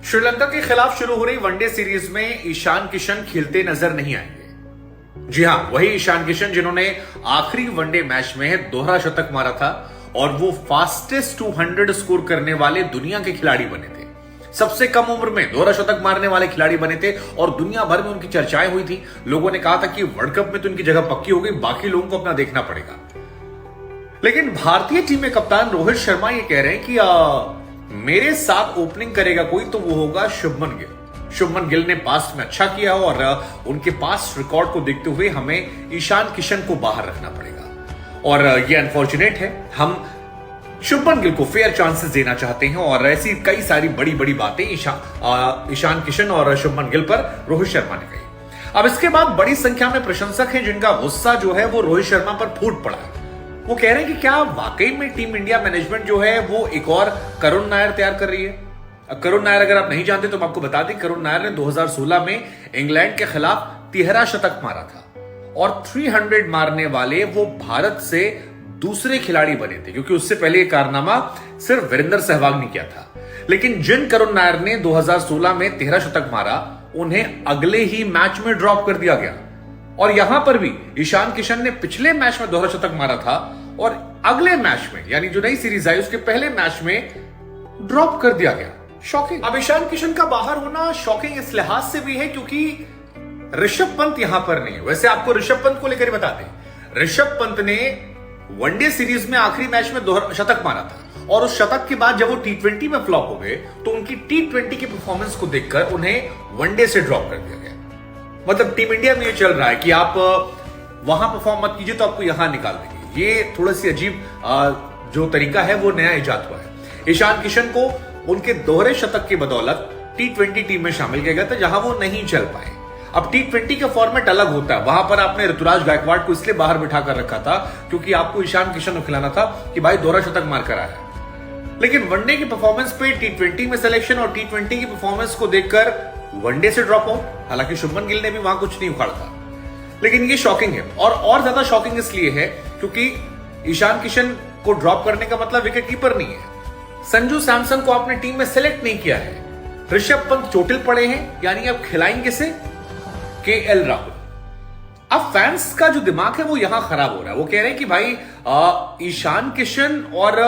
श्रीलंका के खिलाफ शुरू हो रही वनडे सीरीज में ईशान किशन खेलते नजर नहीं आएंगे। जी हां, वही ईशान किशन जिन्होंने आखिरी वनडे मैच में दोहरा शतक मारा था और वो फास्टेस्ट 200 स्कोर करने वाले दुनिया के खिलाड़ी बने थे। सबसे कम उम्र में दोहरा शतक मारने वाले खिलाड़ी बने थे और दुनिया भर में उनकी चर्चाएं हुई थी। लोगों ने कहा था कि वर्ल्ड कप में तो उनकी जगह पक्की हो गई, बाकी लोगों को अपना देखना पड़ेगा। लेकिन भारतीय टीम में कप्तान रोहित शर्मा ये कह रहे हैं कि मेरे साथ ओपनिंग करेगा कोई तो वो होगा शुभमन गिल। शुभमन गिल ने पास्ट में अच्छा किया और उनके पास्ट रिकॉर्ड को देखते हुए हमें ईशान किशन को बाहर रखना पड़ेगा और ये अनफॉर्चुनेट है। हम शुभमन गिल को फेयर चांसेस देना चाहते हैं और ऐसी कई सारी बड़ी बड़ी बातें ईशान किशन और शुभमन गिल पर रोहित शर्मा ने कही। अब इसके बाद बड़ी संख्या में प्रशंसक हैं जिनका गुस्सा जो है वो रोहित शर्मा पर फूट पड़ा है। वो कह रहे हैं कि क्या वाकई में टीम इंडिया मैनेजमेंट जो है वो एक और करुण नायर तैयार कर रही है। करुण नायर अगर आप नहीं जानते तो मैं आपको बता दें, करुण नायर ने 2016 में इंग्लैंड के खिलाफ 13 शतक मारा था और 300 मारने वाले वो भारत से दूसरे खिलाड़ी बने थे, क्योंकि उससे पहले यह कारनामा सिर्फ वीरेंद्र सहवाग ने किया था। लेकिन जिन करुण नायर ने 2016 में 13 शतक मारा, उन्हें अगले ही मैच में ड्रॉप कर दिया गया। और यहां पर भी ईशान किशन ने पिछले मैच में दोहरा शतक मारा था और अगले मैच में, यानी जो नई सीरीज आई उसके पहले मैच में ड्रॉप कर दिया गया। शॉकिंग। अब ईशान किशन का बाहर होना शॉकिंग इस लिहाज से भी है क्योंकि ऋषभ पंत यहां पर नहीं है। वैसे आपको ऋषभ पंत को लेकर बता दें, ऋषभ पंत ने वनडे सीरीज में आखिरी मैच में दोहरा शतक मारा था और उस शतक के बाद जब वो T20 में फ्लॉप हो गए तो उनकी T20 की परफॉर्मेंस को देखकर उन्हें वनडे से ड्रॉप कर दिया गया। मतलब टीम इंडिया में ये चल रहा है कि आप वहां परफॉर्म मत कीजिए तो आपको यहां निकाल देंगे। ये थोड़ा सी अजीब जो तरीका है वो नया इजाद हुआ है। ईशान किशन को उनके दोहरे शतक की बदौलत T20 टीम में शामिल किया गया था जहां वो नहीं चल पाए। अब T20 का फॉर्मेट अलग होता है, वहां पर आपने ऋतुराज गायकवाड़ को इसलिए बाहर बिठा कर रखा था क्योंकि आपको ईशान किशन को खिलाना था कि भाई दोहरा शतक मारकर आया। लेकिन वनडे की परफॉर्मेंस पे T20 में सिलेक्शन और T20 की परफॉर्मेंस को देखकर वनडे से ड्रॉप आउट। हालांकि शुभमन गिल ने भी वहां कुछ नहीं उखाड़ा था, लेकिन ये शॉकिंग है और ज्यादा शॉकिंग इसलिए है क्योंकि ईशान किशन को ड्रॉप करने का मतलब विकेट कीपर नहीं है। संजू सैमसन को आपने टीम में सेलेक्ट नहीं किया है। ऋषभ पंत चोटिल पड़े हैं, यानी अब खिलाएंगे से KL राहुल। अब फैंस का जो दिमाग है वो यहां खराब हो रहा है। वो कह रहे हैं कि भाई ईशान किशन और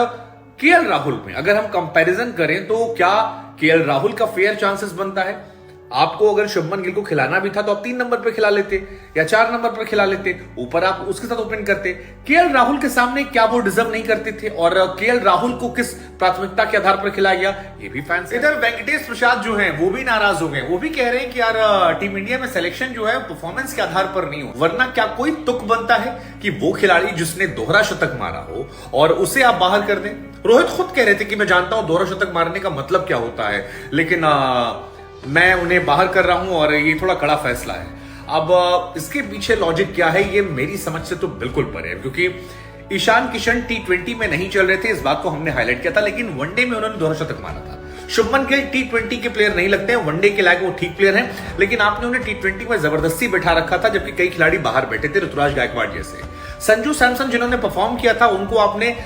KL राहुल में अगर हम कंपैरिजन करें तो क्या KL राहुल का फेयर चांसेस बनता है। आपको अगर शुभमन गिल को खिलाना भी था तो आप 3 नंबर पर खिला लेते या 4 नंबर पर खिला लेते, ऊपर आप उसके साथ ओपन करते। KL राहुल के सामने क्या वो डिजर्व नहीं करते थे और KL राहुल को किस प्राथमिकता के आधार पर खिलाया गया, ये भी फैंस। इधर वेंकटेश प्रसाद जो हैं वो भी नाराज हो गए। वो भी कह रहे हैं कि यार टीम इंडिया में सिलेक्शन जो है परफॉर्मेंस के आधार पर नहीं हो, वरना क्या कोई तुक बनता है कि वो खिलाड़ी जिसने दोहरा शतक मारा हो और उसे आप बाहर कर दें। रोहित खुद कह रहे थे कि मैं जानता हूं दोहरा शतक मारने का मतलब क्या होता है, लेकिन मैं उन्हें बाहर कर रहा हूं और ये थोड़ा कड़ा फैसला है। अब इसके पीछे लॉजिक क्या है ये मेरी समझ से तो बिल्कुल परे है, क्योंकि ईशान किशन T20 में नहीं चल रहे थे, इस बात को हमने हाईलाइट किया था, लेकिन वनडे में उन्होंने दोहरा शतक मारा था। शुभमन गिल T20 के प्लेयर नहीं लगते हैं, वनडे के लायक वो ठीक प्लेयर हैं, लेकिन आपने उन्हें T20 में जबरदस्ती बैठा रखा था जबकि कई खिलाड़ी बाहर बैठे थे, ऋतुराज गायकवाड़ जैसे। संजू सैमसन जिन्होंने परफॉर्म किया था उनको आपने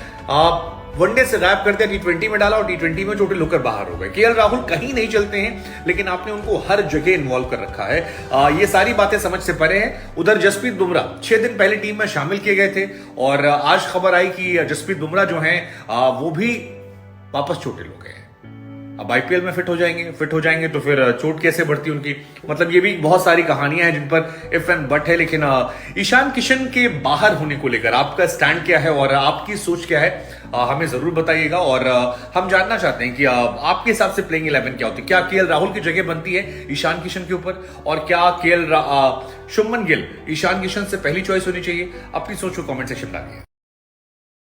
वनडे से गायब कर दिया, T20 में डाला और T20 में चोटिल होकर बाहर हो गए। KL राहुल कहीं नहीं चलते हैं, लेकिन आपने उनको हर जगह इन्वॉल्व कर रखा है। ये सारी बातें समझ से परे हैं। उधर जसप्रीत बुमराह 6 दिन पहले टीम में शामिल किए गए थे और आज खबर आई कि जसप्रीत बुमराह जो हैं वो भी वापस चोटिल हो गए हैं। अब IPL में फिट हो जाएंगे तो फिर चोट कैसे बढ़ती उनकी, मतलब ये भी बहुत सारी कहानियां हैं जिन पर इफ एंड बट है। लेकिन ईशान किशन के बाहर होने को लेकर आपका स्टैंड क्या है और आपकी सोच क्या है, हमें जरूर बताइएगा और हम जानना चाहते हैं कि आपके हिसाब से प्लेइंग 11 क्या होती है। क्या KL राहुल की जगह बनती है ईशान किशन के ऊपर और क्या शुभमन गिल ईशान किशन से पहली चॉइस होनी चाहिए। अपनी सोच को कमेंट सेक्शन में डालिए।